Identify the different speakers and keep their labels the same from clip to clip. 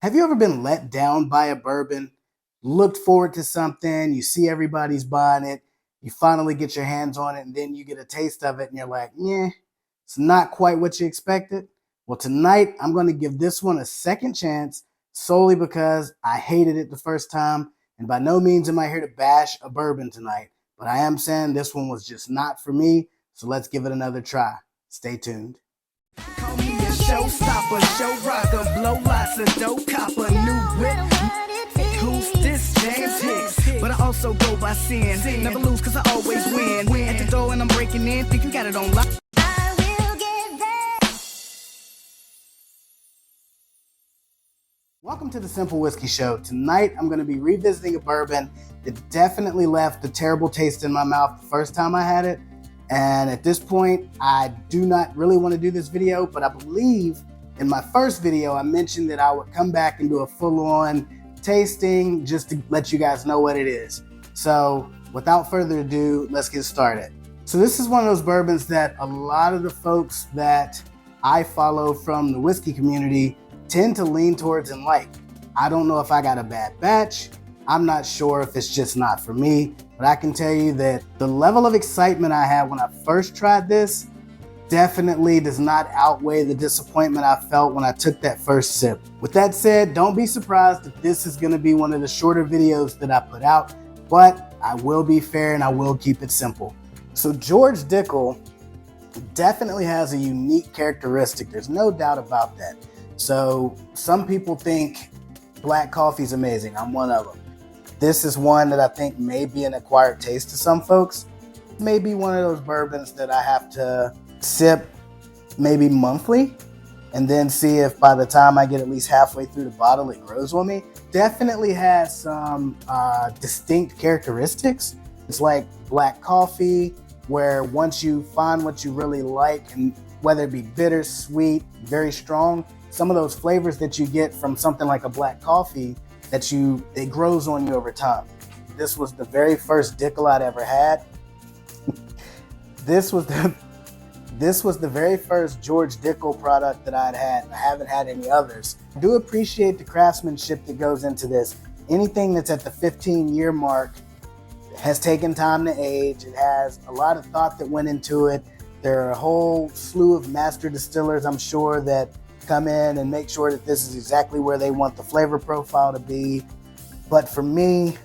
Speaker 1: Have you ever been let down by a bourbon? Looked forward to something, you see everybody's buying it, you finally get your hands on it, and then you get a taste of it, and you're like, yeah, it's not quite what you expected? Well, tonight I'm going to give this one a second chance solely because I hated it the first time. And by no means am I here to bash a bourbon tonight, but I am saying this one was just not for me. So let's give it another try. Stay tuned.
Speaker 2: Call me a showstopper, show rocker, blow lots of dope copper, new whip. Who's this? James Hicks. But I also go by sin. Never lose cause I always win. At the door and I'm breaking in, think you got it on lock.
Speaker 1: Welcome to the Cynple Whiskey Show. Tonight I'm going to be revisiting a bourbon that definitely left a terrible taste in my mouth the first time I had it. And at this point, I do not really want to do this video, but I believe in my first video, I mentioned that I would come back and do a full-on tasting just to let you guys know what it is. So without further ado, let's get started. So this is one of those bourbons that a lot of the folks that I follow from the whiskey community tend to lean towards and like. I don't know if I got a bad batch. I'm not sure if it's just not for me, but I can tell you that the level of excitement I had when I first tried this definitely does not outweigh the disappointment I felt when I took that first sip. With that said, don't be surprised if this is going to be one of the shorter videos that I put out, but I will be fair and I will keep it simple. So George Dickel definitely has a unique characteristic. There's no doubt about that. So some people think black coffee is amazing. I'm one of them. This is one that I think may be an acquired taste to some folks. Maybe one of those bourbons that I have to sip maybe monthly and then see if by the time I get at least halfway through the bottle, it grows on me. Definitely has some distinct characteristics. It's like black coffee, where once you find what you really like, and whether it be bitter, sweet, very strong, some of those flavors that you get from something like a black coffee, it grows on you over time. This was the very first Dickel I'd ever had. This was the very first George Dickel product that I'd had. I haven't had any others. I do appreciate the craftsmanship that goes into this. Anything that's at the 15-year mark has taken time to age. It has a lot of thought that went into it. There are a whole slew of master distillers, I'm sure, that come in and make sure that this is exactly where they want the flavor profile to be. But for me,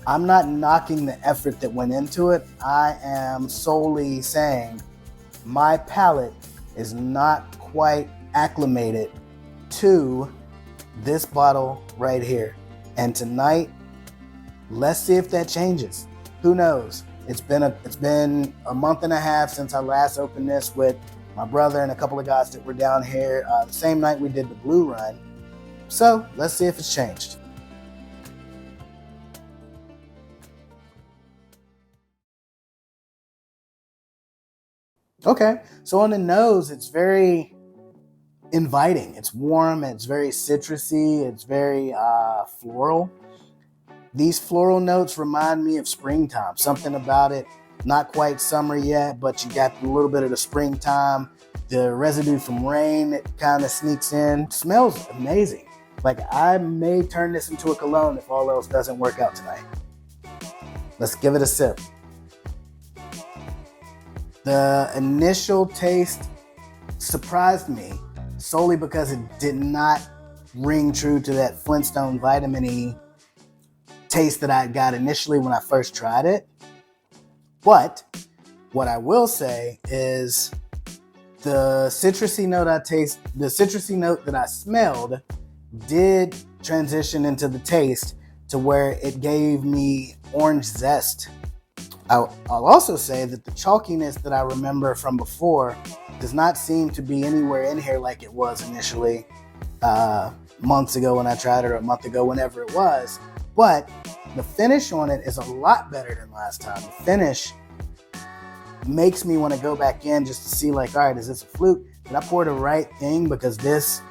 Speaker 1: I'm not knocking the effort that went into it. I am solely saying my palate is not quite acclimated to this bottle right here. And tonight, let's see if that changes. Who knows? It's been a month and a half since I last opened this with my brother and a couple of guys that were down here the same night we did the Blue Run. So let's see if it's changed. Okay, so on the nose, it's very inviting. It's warm, it's very citrusy, it's very floral. These floral notes remind me of springtime. Something about it, not quite summer yet, but you got a little bit of the springtime, the residue from rain that kind of sneaks in. It smells amazing. Like, I may turn this into a cologne if all else doesn't work out tonight. Let's give it a sip. The initial taste surprised me solely because it did not ring true to that Flintstone vitamin E taste that I got initially when I first tried it. But what I will say is the citrusy note that I smelled did transition into the taste to where it gave me orange zest. I'll also say that the chalkiness that I remember from before does not seem to be anywhere in here like it was initially months ago when I tried it, or a month ago, whenever it was. But the finish on it is a lot better than last time. The finish makes me want to go back in just to see, like, all right, is this a fluke? Did I pour the right thing? Because this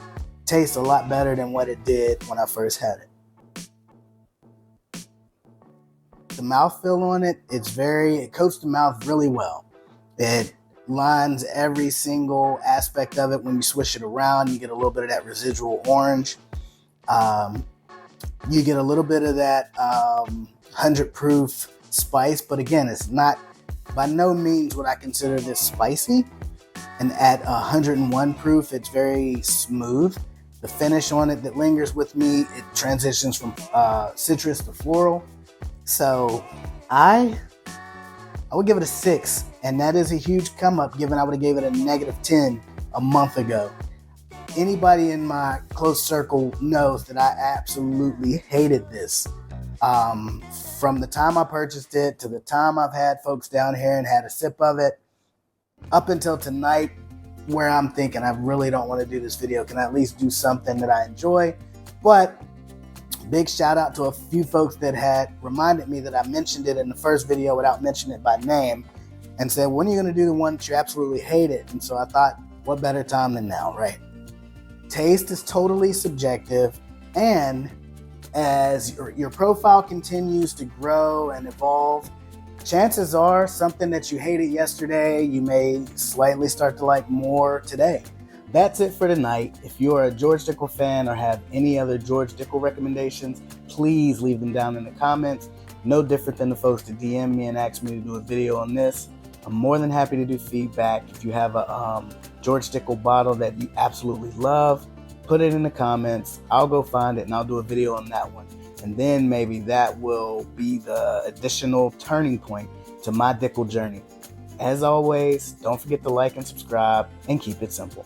Speaker 1: tastes a lot better than what it did when I first had it. The mouthfeel on it, it coats the mouth really well. It lines every single aspect of it. When you swish it around, you get a little bit of that residual orange. You get a little bit of that 100 proof spice, but again, it's not by no means would I consider this spicy. And at 101 proof, it's very smooth. The finish on it that lingers with me, it transitions from citrus to floral. So I would give it a 6, and that is a huge come up given I would have gave it a -10 a month ago. Anybody in my close circle knows that I absolutely hated this. From the time I purchased it to the time I've had folks down here and had a sip of it, up until tonight, where I'm thinking I really don't want to do this video. Can I at least do something that I enjoy? But big shout out to a few folks that had reminded me that I mentioned it in the first video without mentioning it by name, and said, when are you going to do the one that you absolutely hated? And so I thought, what better time than now, right? Taste is totally subjective, and as your profile continues to grow and evolve, chances are something that you hated yesterday, you may slightly start to like more today. That's it for tonight. If you are a George Dickel fan or have any other George Dickel recommendations, please leave them down in the comments. No different than the folks that DM me and ask me to do a video on this. I'm more than happy to do feedback. If you have a George Dickel bottle that you absolutely love, put it in the comments. I'll go find it and I'll do a video on that one. And then maybe that will be the additional turning point to my Dickel journey. As always, don't forget to like and subscribe and keep it simple.